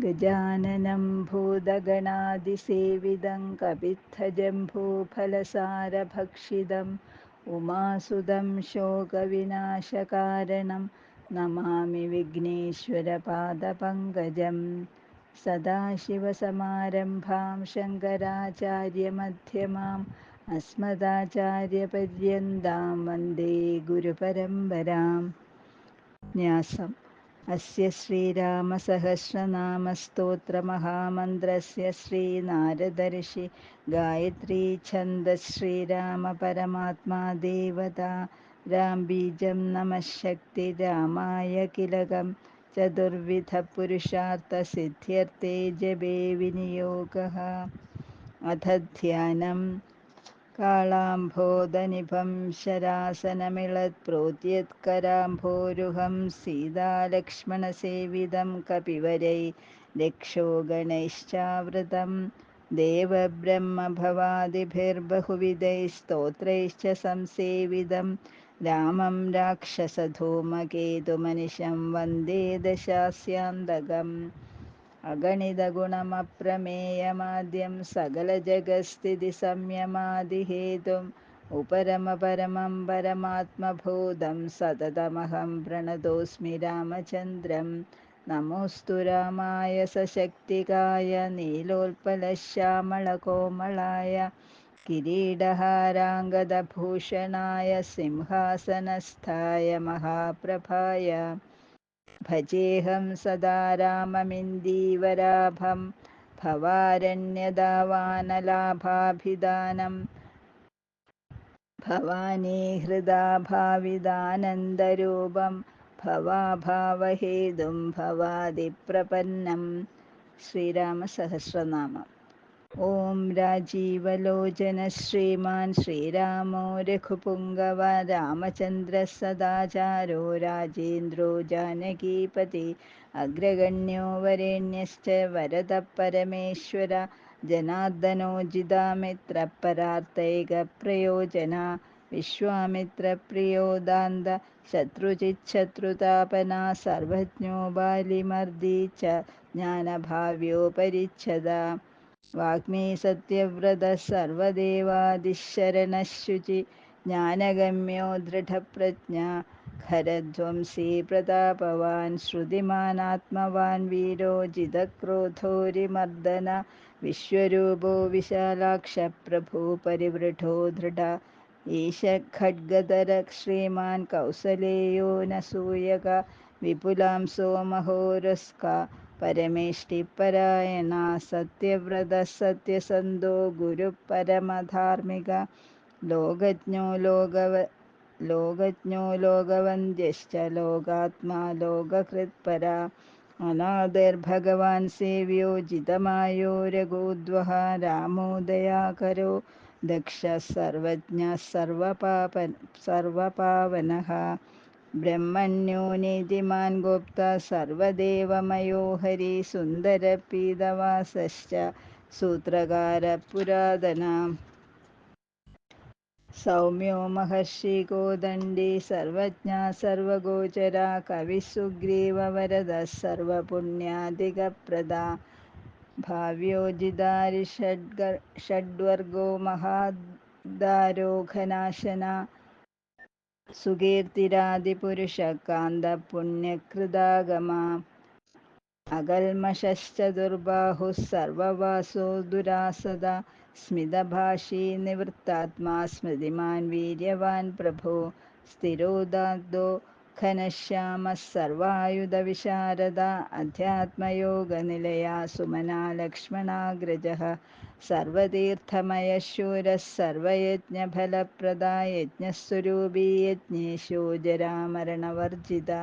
गजाननं भूतगणादिसेवितं कपित्थजम्बूफलसारभक्षितम् उमासुतं शोकविनाशकारणं नमामि विघ्नेश्वरपादपङ्कजं। सदाशिवसमारम्भां शङ्कराचार्यमध्यमाम् अस्मदाचार्यपर्यन्तां वन्दे गुरुपरम्पराम्। न्यासम् अस्य श्रीरामसहस्रनामस्तोत्रमहामन्त्रस्य श्रीनारदर्षि गायत्री छन्दः श्रीरामपरमात्मा देवता रामबीजं नमः शक्तिरामाय किलकं चतुर्विधपुरुषार्थसिद्ध्यर्थे जपे विनियोगः। अथ ध्यानम्। कालाम्भोदनिभं शरासनमिळत्प्रोत्यत्कराम्भोरुहं सीतालक्ष्मणसेवितं कपिवरै रक्षोगणैश्चावृतं देवब्रह्मभवादिभिर्बहुविधैः स्तोत्रैश्च संसेवितं रामं राक्षसधूमकेतुमनिशं वन्दे दशास्यान्तकम्। अगणितगुणमप्रमेयमाद्यं सकलजगत्स्थितिसंयमादिहेतुम् उपरमपरमं परमात्मभूतं सततमहं प्रणतोऽस्मि रामचन्द्रं। नमोऽस्तु रामाय सशक्तिकाय नीलोत्पलश्यामलकोमलाय किरीटहाराङ्गदभूषणाय सिंहासनस्थाय महाप्रभाय। भजेऽहं सदा राममिन्दीवराभं भवारण्यदावानलाभाभिधानं भवानी हृदा भाविदानन्दरूपं भवाभावहेतुं भवादिप्रपन्नं। श्रीरामसहस्रनामम्। ॐ राजीवलोचन श्रीमान् श्रीरामो रघुपुङ्गव रामचन्द्रः सदाचारो राजेन्द्रो जानकीपति अग्रगण्यो वरेण्यश्च वरदः परमेश्वर जनार्दनो जितामित्रपरार्तैकप्रयोजना विश्वामित्रप्रियो दान्त शत्रुचिच्छत्रुतापना सर्वज्ञो बालिमर्दी च ज्ञानभाव्योपरिच्छदा वाग्मी सत्यव्रतः सर्वदेवादिशरणः शुचि ज्ञानगम्यो दृढप्रज्ञा खरध्वंसी प्रतापवान् श्रुतिमानात्मवान् वीरो जितक्रोधोरिमर्दन विश्वरूपो विशालाक्षप्रभो परिवृढो धृढ ईश खड्गधरः श्रीमान् कौसलेयो न सूयक विपुलांसो महोरस्का परमेष्टिपरायणा सत्यव्रतः सत्यसन्धो गुरुः परमधार्मिक लोकज्ञो लोकवन्द्यश्च लोकात्मा लोककृत्परा अनादिर्भगवान् सेव्यो जितमायो रघोद्वः रामो दयाकरो दक्षः सर्वज्ञः सर्वपावनः ब्रह्मण्यो नीतिमान् गोप्ता सर्वदेवमयो हरि सुन्दरपीतवासश्च सूत्रकारः पुरातना सौम्यो महर्षि कोदण्डी सर्वज्ञा सर्वगोचरा कविः सुग्रीववरदः सर्वपुण्यादिकप्रदा भाव्योजितारि षड्वर्गो महादारोघनाशना सुकीर्तिरादिपुरुषः कान्तपुण्यकृदागमा अकल्मषश्च दुर्बाहुः सर्ववासो दुरासदा स्मितभाषी निवृत्तात्मा स्मृतिमान् वीर्यवान् प्रभो स्थिरोदात्तो घनश्यामः सर्वायुधविशारदा अध्यात्मयोगनिलया सुमना लक्ष्मणाग्रजः सर्वतीर्थमयः शूरः सर्वयज्ञफलप्रदा यज्ञस्वरूपी यज्ञेशो जरामरणवर्जिता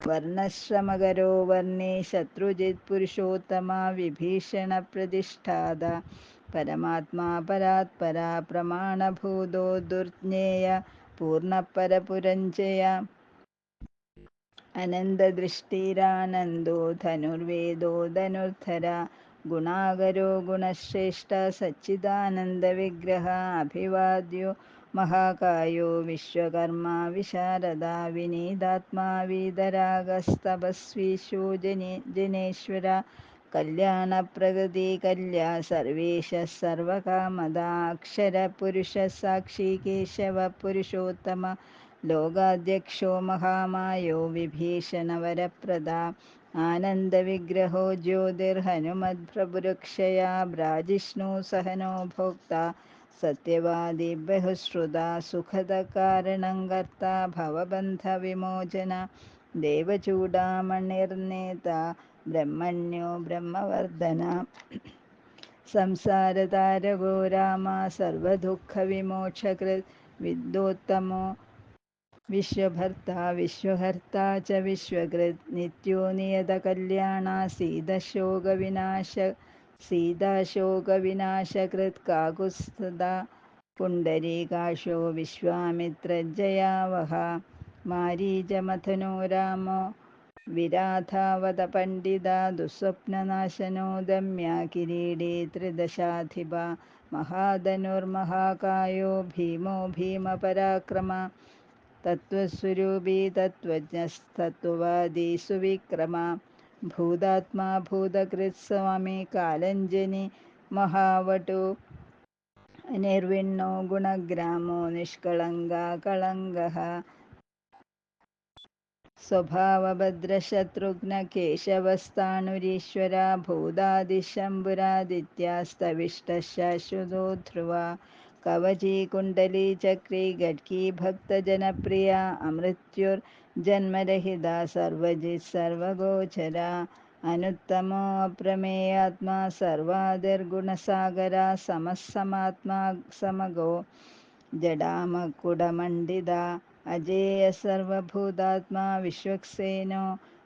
वर्णश्रमकरो वर्णे शत्रुजित्पुरुषोत्तमा विभीषणप्रतिष्ठादा परमात्मा परात्परा प्रमाणभूतो दुर्ज्ञेय पूर्णपरपुरञ्जया अनन्तदृष्टिरानन्दो धनुर्वेदो धनुर्धरा गुणाकरो गुणश्रेष्ठ सच्चिदानन्दविग्रह अभिवाद्यो महाकायो विश्वकर्मा विशारदा विनीतात्मा वीतरागस्तपस्वीषु जनेश्वर कल्याणप्रकृति कल्या सर्वेशः सर्वकामदा अक्षरपुरुषः साक्षी केशव पुरुषोत्तम लोकाध्यक्षो महामायो विभीषणवरप्रदा आनन्दविग्रहो ज्योतिर्हनुमद्प्रभुरक्षया भ्राजिष्णु सहनो भोक्ता सत्यवादी बहुश्रुता सुखदकारणं कर्ता भवबन्धविमोचन देवचूडामणिर्नेता ब्रह्मण्यो ब्रह्मवर्धन संसारतारको रामा सर्वदुःखविमोक्षकृत् विद्योत्तमो विश्वभर्ता च विश्वकृत् नित्यो नियतकल्याणा सीताशोकविनाशकृत् काकुत्स्थदा पुण्डरीकाक्षो विश्वामित्रजयावह मारीचमथनो रामो विराथावतपण्डिता दुःस्वप्ननाशनो दम्या किरीटी त्रिदशाधिपा महाधनुर्महाकायो भीमो भीमपराक्रमा तत्त्वस्वरूपी तत्त्वज्ञस्तत्त्ववादी सुविक्रमा भूतात्मा भूतकृत्स्वामी कालञ्जनी महावटो निर्विण्णो गुणग्रामो निष्कळङ्गा कळङ्गः स्वभावभद्रशत्रुघ्न केशवस्ताणुरीश्वरा भूतादिशम्भुरादित्यास्तविष्टः शाश्वतो ध्रुवा कवची कुण्डली चक्री घट्की भक्तजनप्रिया अमृत्युर्जन्मरहिता सर्वजित् सर्वगोचरा अनुत्तमोऽप्रमेयात्मा सर्वादिर्गुणसागरा समः समगो जडामकुडमण्डिता अजेयसर्वभूतात्मा विश्वक्सेनो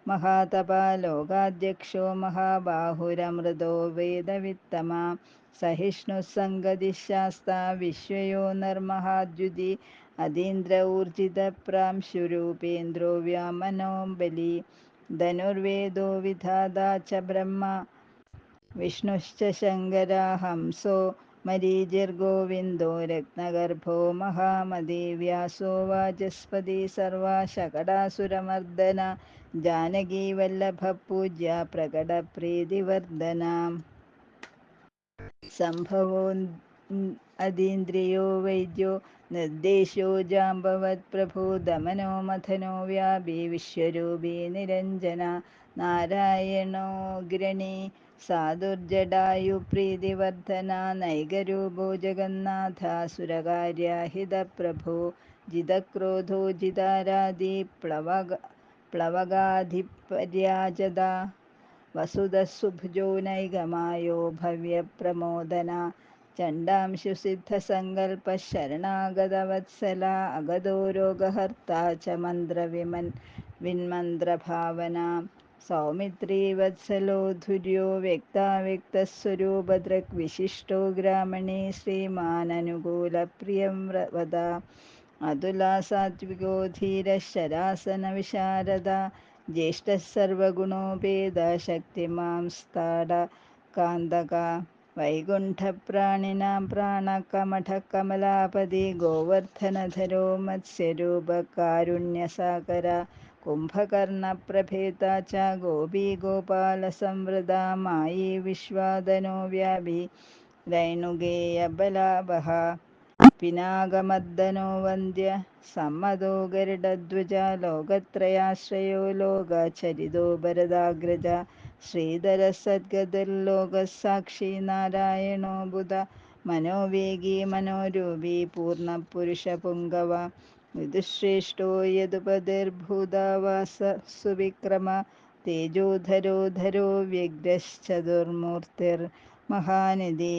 महातपा लोकाध्यक्षो महाबाहुरमृतो वेदवित्तमा सहिष्णुः सङ्गतिशास्ता विश्वयोनिर्महाद्युति अतीन्द्र ऊर्जितप्रांशुरूपेन्द्रो व्यामनो बली धनुर्वेदो विधाता च ब्रह्मा विष्णुश्च शङ्करा हंसो मरीचिर्गोविन्दो रत्नगर्भो महामती व्यासो वाचस्पति सर्वा शकटासुरमर्दना जानकीवल्लभपूज्या प्रकटप्रीतिवर्धना सम्भवो अतीन्द्रियो वैद्यो निर्देशो जाम्बवत्प्रभो दमनो मथनो व्यापी विश्वरूपी निरञ्जना नारायणोऽग्रणी साधुर्जटायुप्रीतिवर्धना नैकरूपो जगन्नाथ सुरकार्याहितप्रभो जितक्रोधो जिताराधि प्लवगाधिपर्याजदा वसुधः सुभुजो नैगमायो भव्यप्रमोदना चण्डांशुसिद्धसङ्कल्पः शरणागतवत्सला अगतो रोगहर्ता च विन्मन्त्रभावना सौमित्री वत्सलो धुर्यो व्यक्ताव्यक्तस्वरूपदृक् विशिष्टो ग्रामणी श्रीमाननुकूलप्रियं वदा अतुला सात्विको धीरः शरासनविशारदा ज्येष्ठः सर्वगुणोपेदा शक्तिमांस्ताडकान्तका वैकुण्ठप्राणिनां प्राणकमठः कमलापति गोवर्धनधरो मत्स्यरूपकारुण्यसागरा कुम्भकर्णप्रभेदा च गोपीगोपालसंवृता मायी विश्वादनो व्यापी रैणुगेयबलाभः पिनाकमर्दनो वन्द्य सम्मतो गरुडध्वजा लोकत्रयाश्रयो लोकचरितो भरदाग्रज श्रीधरः सद्गतिर्लोकः साक्षी नारायणो बुध मनोवेगी मनोरूपी पूर्णपुरुषपुङ्गव विदुश्रेष्ठो यदुपतिर्भूतावास सुविक्रम तेजोधरो धरो व्यग्रश्चतुर्मूर्तिर्महानिधि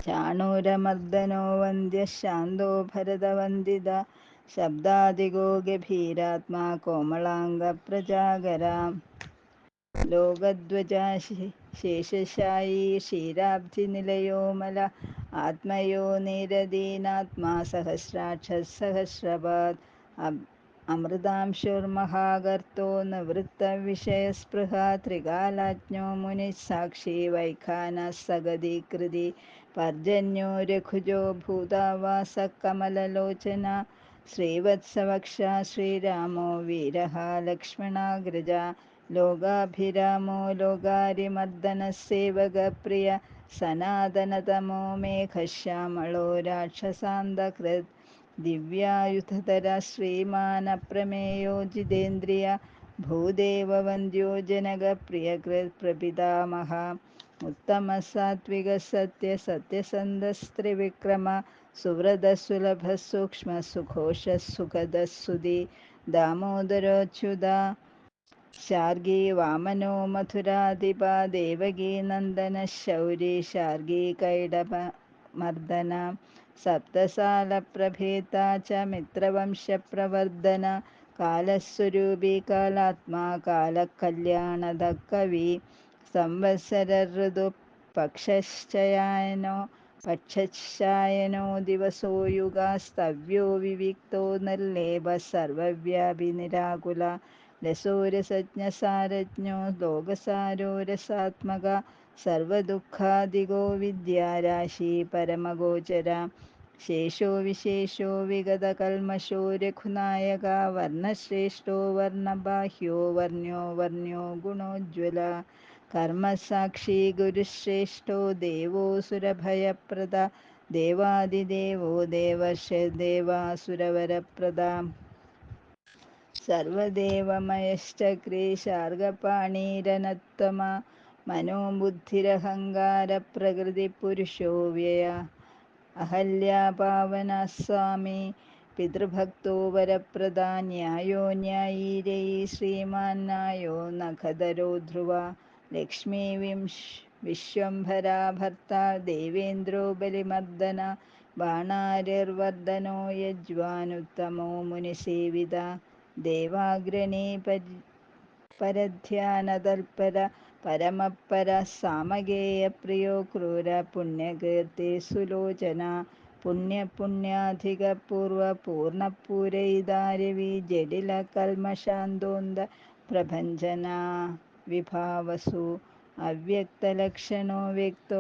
चाणूरमर्दनो वन्द्यः शान्तो भरतवन्दिता शब्दादिगो गभीरात्मा कोमलाङ्गप्रजागरा लोकध्वजा शेषशायी क्षीराब्धिनिलयो मल आत्मयो निरदीनात्मा सहस्राक्षः सहस्रपात् अमृतांशुर्महागर्तो निवृत्तविषयस्पृहा त्रिकालाज्ञो मुनिः साक्षी वैखानः सगतिकृति पर्जन्यो रघुजो भूतावासः कमललोचना श्रीवत्सवक्षा श्रीरामो वीरः लक्ष्मणाग्रजा लोकाभिरामो लोकारिमर्दनसेवकप्रिय सनातनतमो मेघश्यामलो राक्षसान्तकृत् दिव्यायुधधरः श्रीमानप्रमेयो जितेन्द्रिय भूदेववन्द्यो जनकप्रियकृत् प्रपितामहः उत्तमसात्विकसत्यसत्यसन्धस्त्रिविक्रम सुव्रतसुलभः सूक्ष्मसुघोषः सुखदः सुधी दामोदरोच्युता शार्गी वामनो मथुराधिपा देवकी नन्दनः शौरी शार्गी कैडमर्दना सप्तसालप्रभेता च मित्रवंशप्रवर्धन कालस्वरूपी कालात्मा कालकल्याणदः कवि संवत्सरऋतुपक्षश्चयायनो പക്ഷശ്ചായനോ ദിവസോ യുഗാസ്തവ്യോ വിവിക്തോ നിർലേപ സർവവ്യാപി നിരാകുല രസോരസജ്ഞസാരജ്ഞോ ലോകസാരോ രസാത്മക സർവദുഃഖാദികോ വിദ്യാരാശി പരമഗോചര ശേഷോ വിശേഷോ വിഗതകൽമഷോ രഘുനായക വർണ്ണശ്രേഷ്ഠോ വർണ്ണബാഹ്യോ വർണ്ണ്യോ വർണ്ണ്യോ ഗുണോജ്വല കർമ്മസാക്ഷി ഗുരുശ്രേഷ്ഠോ ദേവോസുരഭയപ്രദ ദേവാദിദേവോ ദേവർഷദേവാസുരവരപ്രദ സർവദേവമയശ്ചക്രീശാർഗപാണീരനത്തമ മനോബുദ്ധിരഹങ്കാരപ്രകൃതിപുരുഷോ വ്യയ അഹല്യാപാവനസ്വാമി പിതൃഭക്തോ വരപ്രദാ ന്യായോ ന്യായീരൈ ശ്രീമാന്നായോ നഖധരോ ധ്രുവ ലക്ഷ്മീ വിശ്വംഭരാ ഭർത്താ ദേവേന്ദ്രോ ബലിമർദ്ദന ബാണാരിർവർദ്ധനോ യജ്വാനുത്തമോ മുനിസേവിത ദേവാഗ്രണീ പരധ്യാനതൽപര പരമപര സാമഗേയപ്രിയോ ക്രൂര പുണ്യകീർത്തി സുലോചന പുണ്യപുണ്യാധികപൂർവ പൂർണ്ണപൂരൈതാരവി ജഡില കൽമഷാന്തോന്ത പ്രഭഞ്ജന വിഭാവസു അവ്യക്തലക്ഷണോ വ്യക്തോ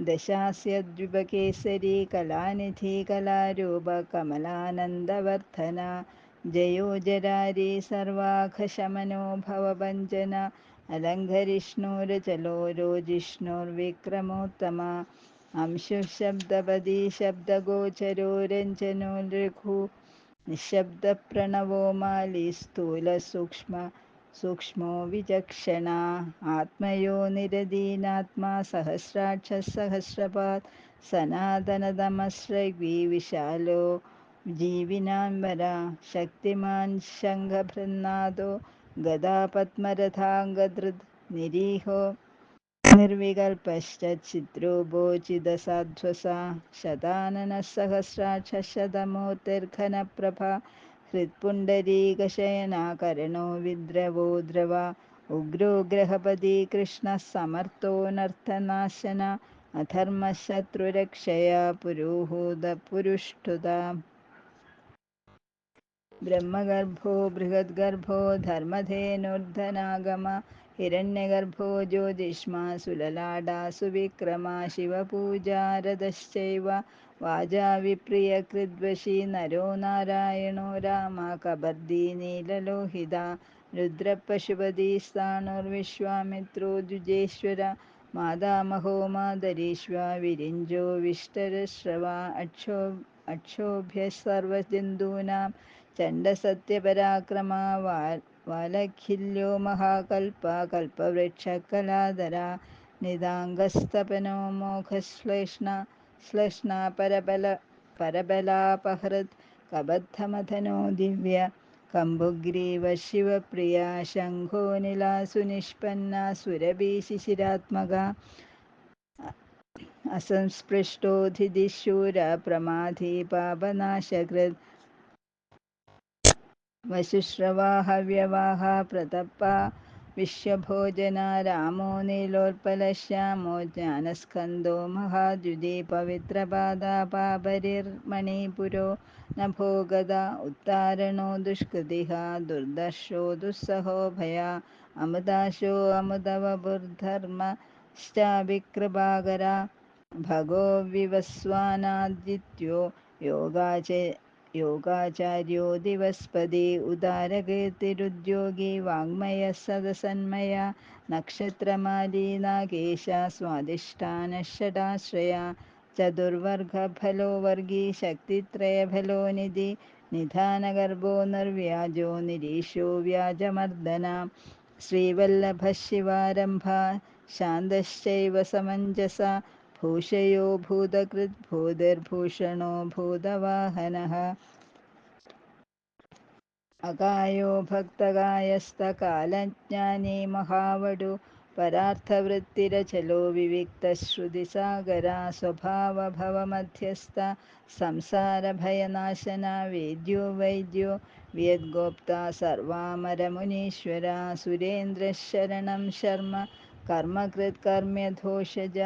ദശാസ്യദ്വിപകേസരി കലാനിധി കലാരൂപ കമലാനന്ദവർദ്ധന ജയോ ജരാരി സർവാഘശമനോ ഭവഭഞ്ജന അലങ്കരിഷ്ണുരചലോ രോജിഷ്ണുർവിക്രമോത്തമ അംശുശബ്ദപദീ ശബ്ദഗോചരോ രഞ്ജനോ രഘു നിശബ്ദപ്രണവോ മാലി സ്ഥൂലസൂക്ഷ്മോ വിചക്ഷണ ആത്മയോ നിരതീനാത്മാ സഹസ്രാക്ഷസഹസ്രപാത് സനാതനതമസ്രഗ്വി വിശാലോ ജീവിനാംബര ശക്തിമാൻ ശംഖഭൃന്നാദോ ഗദാപത്മരഥാംഗധൃത് നിരീഹോ നിർവികൽപശ്ചിദ്രൂപോചിതസാധ്വസ ശതാനനഃസഹസ്രാക്ഷശതമൂർത്തിർഘനപ്രഭ ഹൃത്പുണ്ഡരീകശയനാകരണോ വിദ്രവോ ദ്രവ ഉഗ്രോഗ്രഹപതി കൃഷ്ണഃ സമർത്ഥോ നർത്ഥനാശന അധർമ്മശത്രുരക്ഷയാ പുരുഹൂതപുരുഷ്ടുത ബ്രഹ്മഗർഭോ ബൃഹദ്ഗർഭോ ധർമ്മധേനുർധനാഗമ ഹിരണ്യഗർഭോ ജ്യോതിഷ്മാ സുലലാടാ സുവിക്രമ ശിവപൂജാരതശ്ചൈവ വാചാ വിപ്രിയകൃദ്വശീ നരോ നാരായണോ രാമ കബർദീ നീലലോഹിത രുദ്രപശുപതിസ്ഥാണുർവിശ്വാമിത്രോ ദ്വിജേശ്വര മാതാമഹോ മാതരീശ്വ വിരിഞ്ചോ വിഷ്ടരശ്രവ അക്ഷോഭ്യ സർവജന്തൂനാം ചണ്ഡസത്യപരാക്രമ വാലഖില്യോ മഹാകൽപ കൽപവൃക്ഷകലാധര നിതാംഗസ്തപനോ മോഘശ്ലേഷ്ണ പരബലാപഹൃത് കബദ്ധമഥനോ ദിവ്യ കമ്പുഗ്രീവ ശിവപ്രിയ ശംഖോ നിലാസുനിഷ്പന്ന സുരഭി ശിശിരാത്മക അസംസ്പൃഷ്ടോധിതിശൂര പ്രമാധി പാപനാശകൃത് വശുശ്രവാഹവ്യവാഹ പ്രതപ്പ വിശ്വഭോജന രാമോ നീലോത്പലശ്യാമോ ജ്ഞാനസ്കന്ധോ മഹാദ്യുതി പവിത്രപാദ പാപരിർമണിപുരോ നഭോ ഗദ ഉത്താരണോ ദുഷ്കൃതിഃ ദുർദർശോ ദുസ്സഹോ ഭയ അമുദാശോ അമുദവപുർധർമ്മശ്ചാഭികൃപാകര ഭഗോ വിവസ്വാനാദിത്യോ യോഗാച യോഗാചാര്യോ ദിവസ്പതി ഉദാരകീർത്തിരുദ്യോഗി വാങ്മയ സദസന്മയ നക്ഷത്രമാലീ നാഗേശ സ്വാദിഷ്ഠാനഷടാശ്രയ ചതുർവർഗഫലോ വർഗീ ശക്തിത്രയഫലോ നിധി നിധാനഗർഭോ നിർവ്യാജോ നിരീശോ വ്യാജമർദ്ദന ശ്രീവല്ലഭ ശിവാരംഭ ശാന്തശ്ചൈവ സമഞ്ജസ ഭൂഷയോ ഭൂതകൃത് ഭൂതിർഭൂഷണോ ഭൂതവാഹനഃ അകായോ ഭക്തകായസ്തകാലജ്ഞാനീ മഹാവടു പരാർത്ഥവൃത്തിരചലോ വിവിക്തശ്രുതിസാഗരാ സ്വഭാവഭവമധ്യസ്ഥ സംസാരഭയനാശന വേദ്യോ വൈദ്യോ വിയദ്ഗോപ്ത സർവാമരമുനീശ്വര സുരേന്ദ്രശരണം ശർമ്മ കർമ്മകൃത് കർമ്മ്യഘോഷജ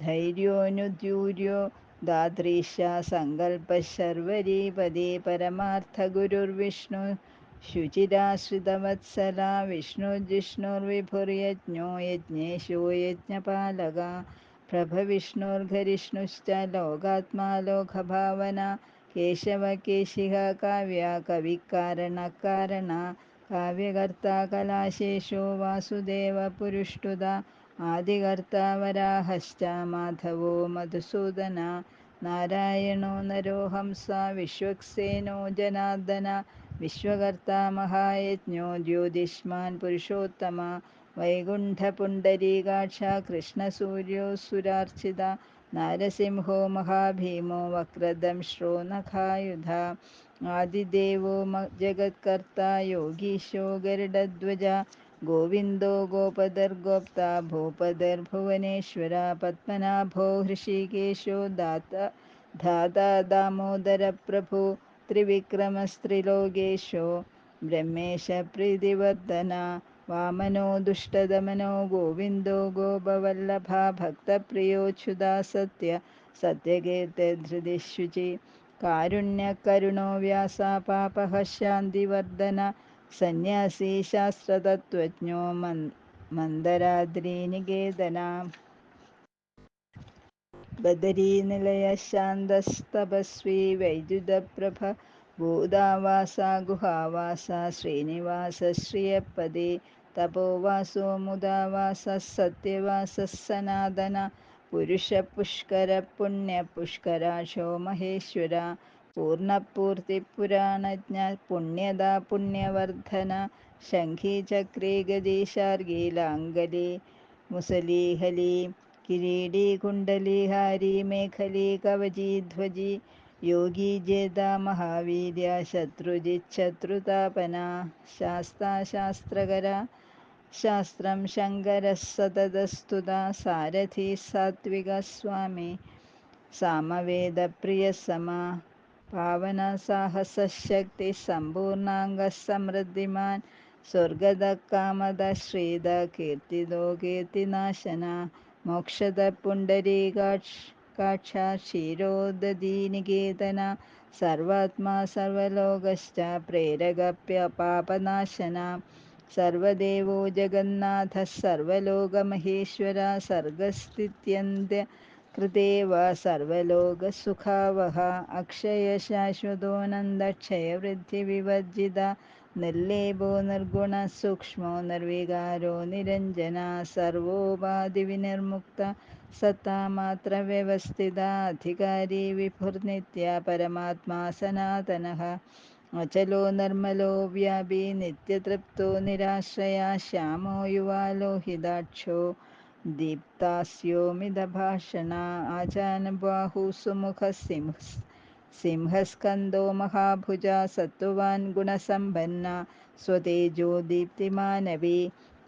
ധൈര്യോനുദ്യൂര്യോ ദാദൃശ സങ്കൽപ്പശർവരീപതി പരമാർത്ഥഗുരുർവിഷ്ണു ശുചിരാശ്രിതവത്സല വിഷ്ണുർജിഷ്ണുർവിഭുർയജ്ഞോ യജ്ഞേശോ യജ്ഞപാലക പ്രഭവിഷ്ണുർഘരിഷ്ണുശ്ച ലോകാത്മാ ലോകഭാവന കേശവ കേശിക കാവ്യ കവികാരണകാരണ കാവ്യകർത്താ കലാശേഷോ വാസുദേവ പുരുഷ്ടുത ആദികർത്താ വരാഹശ്ച മാധവോ മധുസൂദന നാരായണോ നരോ ഹംസ വിശ്വക്സേനോ ജനാർദ്ദന വിശ്വകർത്താ മഹായജ്ഞോ ജ്യോതിഷ്മാൻ പുരുഷോത്തമ വൈകുണ്ഠപുണ്ഡരീകാക്ഷ കൃഷ്ണസൂര്യോ സുരാർച്ചിത നാരസിംഹോ മഹാഭീമോ വക്രദംശ്രോ നഖായുധ ആദിദേവോ ജഗത്കർത്താ യോഗീശോ ഗരുഡധ്വജ ഗോവിന്ദോ ഗോപതിർഗോപ്ത ഭൂപതിർഭുവനേശ്വര പത്മനാഭോ ഹൃഷീകേശോ ധാതാ ദാമോദരപ്രഭു ത്രിവിക്രമസ്ത്രിലോകേശോ ബ്രഹ്മേശ പ്രീതിവർദ്ധന വാമനോ ദുഷ്ടദമനോ ഗോവിന്ദോ ഗോപവല്ലഭ ഭക്തപ്രിയോച്യുതാ സത്യകീർത്തിധൃതിശുചി കാരുണ്യകരുണോ വ്യാസ പാപഃ ശാന്തിവർദ്ധന സന്യാസി ശാസ്ത്രതത്വജ്ഞോ മന്ദരാദ്രിനികേതന ബദരീനിലയ ശാന്തസ്തപസ്വി വൈദ്യുതപ്രഭ ഭൂതാവാസ ഗുഹാവാസ ശ്രീനിവാസ ശ്രിയപ്പതി തപോവാസോ മുദാവാസ സത്യവാസ സനാതന പുരുഷ പുഷ്കര പുണ്യ പുഷ്കരാക്ഷോ മഹേശ്വര പൂർണ്ണപൂർത്തി പുരാണജ്ഞ പുണ്യദ പുണ്യവർദ്ധന ശംഖീ ചക്രീ ഗദീശാർഗീ ലാംഗലി മുസലീഹലി കിരീടീ കുണ്ഡലീഹാരി മേഖലീ കവചീ ധ്വജി യോഗീ ജേത മഹാവീര്യ ശത്രുജിച്ഛത്രുതാപന ശാസ്താ ശാസ്ത്രകര ശാസ്ത്രം ശങ്കരഃ സതതസ്തുത സാരഥി സാത്വിക സ്വാമി സാമവേദപ്രിയസമ പാവന സാഹസശക്തി സമ്പൂർണാംഗ സമൃദ്ധിമാൻ സ്വർഗദ കാമദ ശ്രീദ കീർത്തിദോ കീർത്തിനാശന മോക്ഷദ പുണ്ഡരീകാക്ഷ ക്ഷീരോദധീനികേതന സർവാത്മാ സർവലോകശ്ച പ്രേരകപാപനാശന സർവദേവോ ജഗന്നാഥ സർവലോകമഹേശ്വര സർഗസ്ഥിത്യന്ത്യ കൃതേവ സർവലോകസുഖാവഹ അക്ഷയ ശാശ്വതോനന്ദക്ഷയവൃദ്ധി വിവർജിത നിർലേപോ നിർഗുണ സൂക്ഷ്മോ നിർവികാരോ നിരഞ്ജന സർവോപാധിവിനിർമുക്ത സത്താമാത്ര വ്യവസ്ഥിത അധികാരി വിഭുർനിത്യ പരമാത്മാ സനാതനഃ അചലോ നിർമ്മലോ വ്യാപി നിത്യതൃപ്തോ നിരാശ്രയ ശ്യാമോ യുവാ ലോഹിതാക്ഷോ ദീപ്താസ്യോമിതഭാഷണ ആജാനബാഹു സുമുഖ സിംഹസ്കന്ദോ മഹാഭുജ സത്വവാൻ ഗുണസമ്പന്ന സ്വതേജോ ദീപ്തിമാനവി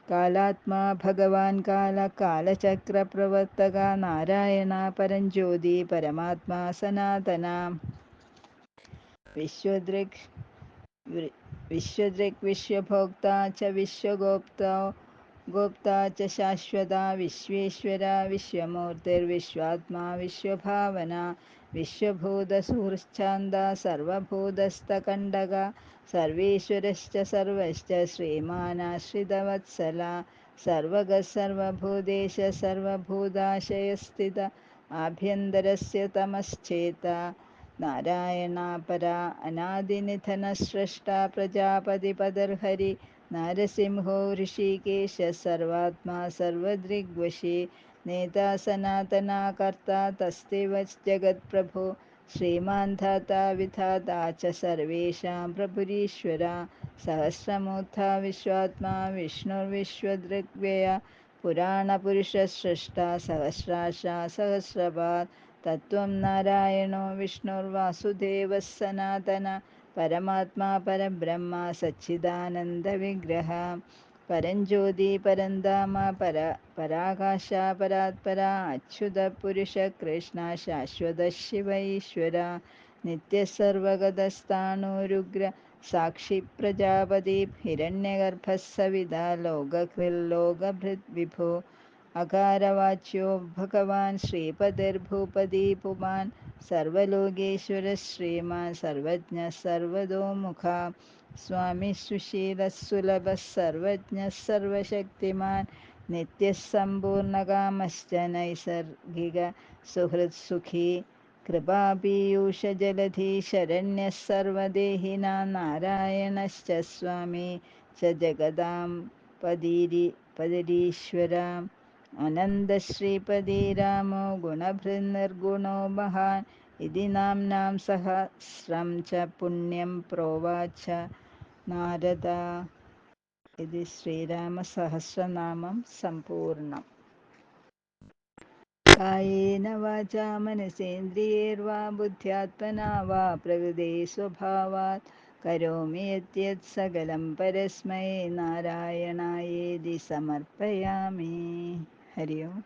കാലാത്മാ ഭഗവാൻ കാലചക്രപ്രവർത്തക നാരായണ പരഞ്ജ്യോതി പരമാത്മാ സനാതന വിശ്വദൃക് വിശ്വഭോക്ത ച ഗോപ്ത ച ശാശ്വത വിശ്വേശ്വര വിശ്വമൂർത്തിർവിശ്വാത്മാ വിശ്വഭാവന വിശ്വഭൂതസുഹൃച്ഛാന്ത സർവഭൂതസ്ഥകണ്ഡക സർവേശ്വരശ്ച സർവശ്ച ശ്രീമാനാശ്രിതവത്സല सर्वगः सर्वभूतेश सर्वभूताशयस्थित आभ्यन्तरस्य तमश्चेता नारायणापरा अनादिनिधनस्रष्टा प्रजापतिपदर्हरि नारसिंहो ऋषिकेश सर्वात्मा सर्वदृग्वशी नेता सनातना कर्ता तस्तेव जगत्प्रभो श्रीमान् धाता विधाता च सर्वेषां प्रभुरीश्वरा सहस्रमूर्धा विश्वात्मा विष्णुर्विश्वदृग्व्यय पुराणपुरुषस्रष्टा सहस्राशा सहस्रपात् तत्त्वं नारायणो विष्णुर्वासुदेवः सनातन परमात्मा परब्रह्म सच्चिदानन्दविग्रह परञ्ज्योति परन्धाम पराकाश परात्परा अच्युतपुरुषकृष्ण शाश्वतः शिव ईश्वरा नित्यसर्वगतस्थाणुरुग्र साक्षी प्रजापति हिरण्यगर्भः सविता लोककृल्लोकभृद्विभो अकारवाच्यो भगवान् श्रीपतिर्भूपति पुमान् सर्वलोकेश्वरः श्रीमान् सर्वज्ञः सर्वतोमुखा स्वामी सुशीलः सुलभः सर्वज्ञः सर्वशक्तिमान् नित्यः सम्पूर्णकामश्च नैसर्गिकसुहृत्सुखी कृपापीयूषजलधि शरण्यः सर्वदेहिनां नारायणश्च स्वामी च जगदां पदिरीश्वरा अनन्तश्रीपदी रामो गुणभृन्निर्गुणो महान् इति नाम्नां सहस्रं च पुण्यं प्रोवाच नारद इति श्रीरामसहस्रनामं सम्पूर्णम्। कायेन वाचा मनसेन्द्रियैर्वा बुद्ध्यात्मना वा प्रकृते स्वभावात् करोमि यद्यत् सकलं परस्मै नारायणायेति समर्पयामि। हरि ओम्।